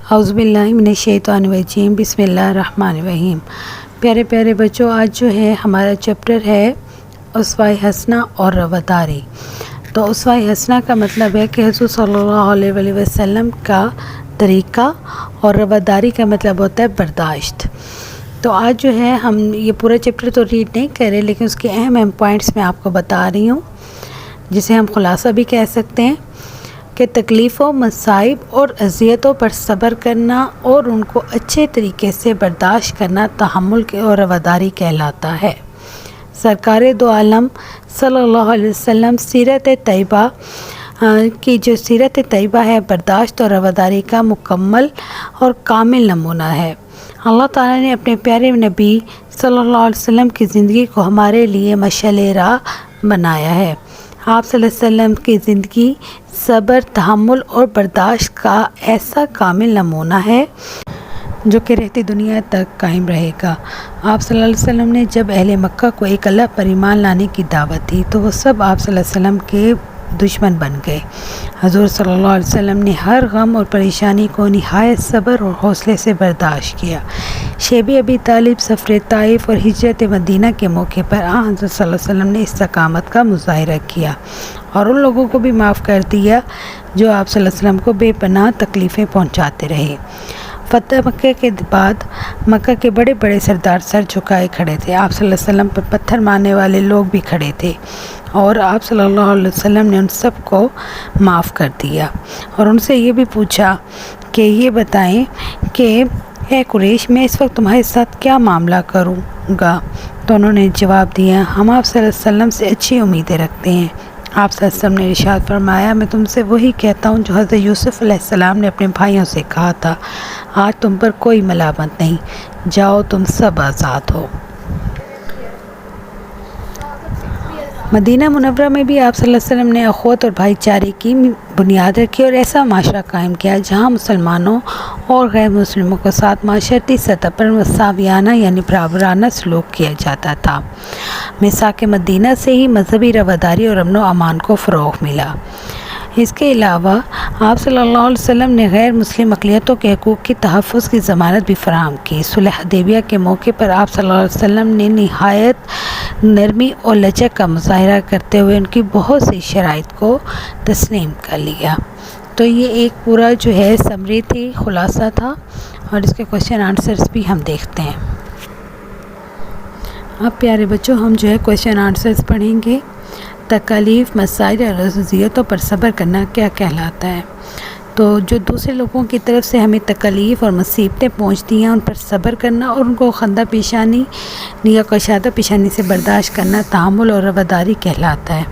اعوذ باللہ من الشیطان الرجیم، بسم اللہ الرحمن الرحیم۔ پیارے پیارے بچوں، آج جو ہے ہمارا چیپٹر ہے اسوہ حسنہ اور رواداری۔ تو اسوہ حسنہ کا مطلب ہے کہ حضور صلی اللہ علیہ وآلہ وسلم کا طریقہ، اور رواداری کا مطلب ہوتا ہے برداشت۔ تو آج جو ہے ہم یہ پورا چیپٹر تو ریڈ نہیں کر رہے، لیکن اس کے اہم پوائنٹس میں آپ کو بتا رہی ہوں، جسے ہم خلاصہ بھی کہہ سکتے ہیں کہ تکلیفوں، مصائب اور اذیتوں پر صبر کرنا اور ان کو اچھے طریقے سے برداشت کرنا تحمل اور رواداری کہلاتا ہے۔ سرکار دو عالم صلی اللہ علیہ وسلم سیرت طیبہ کی جو سیرت طیبہ ہے، برداشت اور رواداری کا مکمل اور کامل نمونہ ہے۔ اللہ تعالیٰ نے اپنے پیارے نبی صلی اللہ علیہ وسلم کی زندگی کو ہمارے لیے مشعل راہ بنایا ہے۔ آپ صلی اللہ علیہ وسلم کی زندگی صبر، تحمل اور برداشت کا ایسا کامل نمونہ ہے جو کہ رہتی دنیا تک قائم رہے گا۔ آپ صلی اللہ علیہ وسلم نے جب اہل مکہ کو ایک اللہ پر ایمان لانے کی دعوت دی تو وہ سب آپ صلی اللہ علیہ وسلم کے دشمن بن گئے۔ حضور صلی اللہ علیہ وسلم نے ہر غم اور پریشانی کو نہایت صبر اور حوصلے سے برداشت کیا۔ شیب ابی طالب سفر طائف اور ہجرت مدینہ کے موقع پر حضرت صلی اللہ علیہ وسلم نے استقامت کا مظاہرہ کیا اور ان لوگوں کو بھی معاف کر دیا جو آپ صلی اللہ علیہ وسلم کو بے پناہ تکلیفیں پہنچاتے رہے۔ فتح مکہ کے بعد مکہ کے بڑے بڑے سردار سر جھکائے کھڑے تھے۔ آپ صلی اللہ علیہ وسلم پر پتھر مارنے والے لوگ بھی کھڑے تھے، اور آپ صلی اللہ علیہ وسلم نے ان سب کو معاف کر دیا اور ان سے یہ بھی پوچھا کہ یہ بتائیں کہ اے قریش، میں اس وقت تمہارے ساتھ کیا معاملہ کروں گا؟ تو انہوں نے جواب دیا، ہم آپ صلی اللہ علیہ وسلم سے اچھی امیدیں رکھتے ہیں۔ آپ صلی اللہ علیہ وسلم نے ارشاد فرمایا، میں تم سے وہی کہتا ہوں جو حضرت یوسف علیہ السلام نے اپنے بھائیوں سے کہا تھا، آج تم پر کوئی ملامت نہیں، جاؤ تم سب آزاد ہو۔ مدینہ منورہ میں بھی آپ صلی اللہ علیہ وسلم نے اخوت اور بھائی چارے کی بنیاد رکھی اور ایسا معاشرہ قائم کیا جہاں مسلمانوں اور غیر مسلموں کے ساتھ معاشرتی سطح پر مساویانہ یعنی برابرانہ سلوک کیا جاتا تھا۔ میثاق مدینہ سے ہی مذہبی رواداری اور امن و امان کو فروغ ملا۔ اس کے علاوہ آپ صلی اللہ علیہ وسلم نے غیر مسلم اقلیتوں کے حقوق کی تحفظ کی ضمانت بھی فراہم کی۔ صلح حدیبیہ کے موقع پر آپ صلی اللہ علیہ وسلم نے نہایت نرمی اور لچک کا مظاہرہ کرتے ہوئے ان کی بہت سی شرائط کو تسلیم کر لیا۔ تو یہ ایک پورا جو ہے سمری تھی، خلاصہ تھا، اور اس کے کوشچن آنسرز بھی ہم دیکھتے ہیں۔ اب پیارے بچوں، ہم جو ہے کوشچن آنسرز پڑھیں گے۔ تکالیف، مسائل اور اذیتوں پر صبر کرنا کیا کہلاتا ہے؟ تو جو دوسرے لوگوں کی طرف سے ہمیں تکالیف اور مصیبتیں پہنچتی ہیں، ان پر صبر کرنا اور ان کو خندہ پیشانی یا کشادہ پیشانی سے برداشت کرنا تحمل اور رواداری کہلاتا ہے۔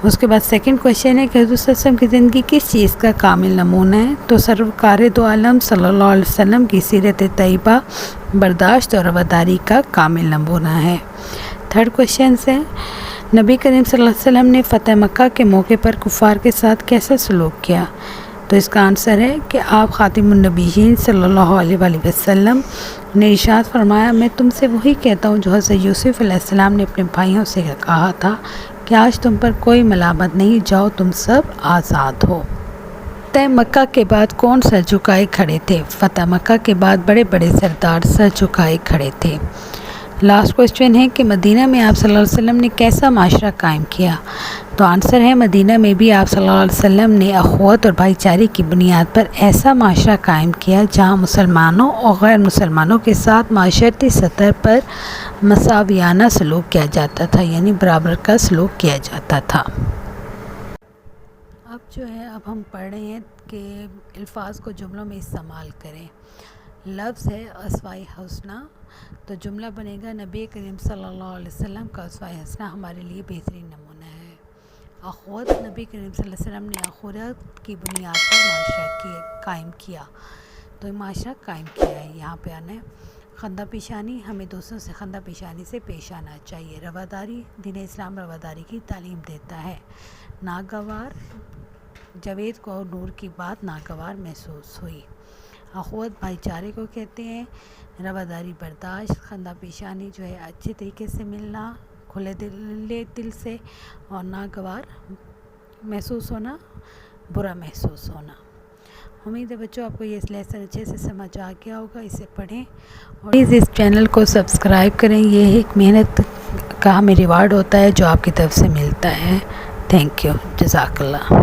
اس کے بعد سیکنڈ کوشچن ہے کہ حضور صلی اللہ علیہ وسلم کی زندگی کس چیز کا کامل نمونہ ہے؟ تو سرکار دو عالم صلی اللہ علیہ وسلم کی سیرت طیبہ برداشت اور رواداری کا کامل نمونہ ہے۔ تھرڈ کوشچن ہے، نبی کریم صلی اللہ علیہ وسلم نے فتح مکہ کے موقع پر کفار کے ساتھ کیسا سلوک کیا؟ تو اس کا آنسر ہے کہ آپ خاتم النبیین صلی اللہ علیہ وآلہ وسلم نے ارشاد فرمایا، میں تم سے وہی کہتا ہوں جو حضرت یوسف علیہ السلام نے اپنے بھائیوں سے کہا تھا کہ آج تم پر کوئی ملامت نہیں، جاؤ تم سب آزاد ہو۔ فتح مکہ کے بعد کون سر جھکائے کھڑے تھے؟ فتح مکہ کے بعد بڑے بڑے سردار سر جھکائے کھڑے تھے۔ لاسٹ کوشچن ہے کہ مدینہ میں آپ صلی اللہ علیہ وسلم نے کیسا معاشرہ قائم کیا؟ تو آنسر ہے، مدینہ میں بھی آپ صلی اللہ علیہ وسلم نے اخوت اور بھائی چارے کی بنیاد پر ایسا معاشرہ قائم کیا جہاں مسلمانوں اور غیر مسلمانوں کے ساتھ معاشرتی سطح پر مساویانہ سلوک کیا جاتا تھا، یعنی برابر کا سلوک کیا جاتا تھا۔ اب جو ہے ہم پڑھ رہے ہیں کہ الفاظ کو جملوں میں استعمال کریں۔ لفظ ہے اسوہ حسنہ، تو جملہ بنے گا، نبی کریم صلی اللہ علیہ وسلم کا اسوہ حسنہ ہمارے لیے بہترین نمونہ ہے۔ اخوت، نبی کریم صلی اللہ علیہ وسلم نے اخوت کی بنیاد پر معاشرہ قائم کیا، تو معاشرہ قائم کیا ہے، یہاں پہ آنا ہے۔ خندہ پیشانی، ہمیں دوسروں سے خندہ پیشانی سے پیش آنا چاہیے۔ رواداری، دین اسلام رواداری کی تعلیم دیتا ہے۔ ناگوار، جاوید کو نور کی بات ناگوار محسوس ہوئی۔ اخوت بھائی چارے کو کہتے ہیں۔ رواداری برداشت، خندہ پیشانی جو ہے اچھے طریقے سے ملنا، کھلے دل سے، اور ناگوار محسوس ہونا، برا محسوس ہونا۔ امید ہے بچوں آپ کو یہ لیسن اچھے سے سمجھ آ گیا ہوگا. اسے پڑھیں اور پلیز اس چینل کو سبسکرائب کریں. یہ ایک محنت کا ہمیں ریوارڈ ہوتا ہے جو آپ کی طرف سے ملتا ہے. Thank you. جزاک اللہ.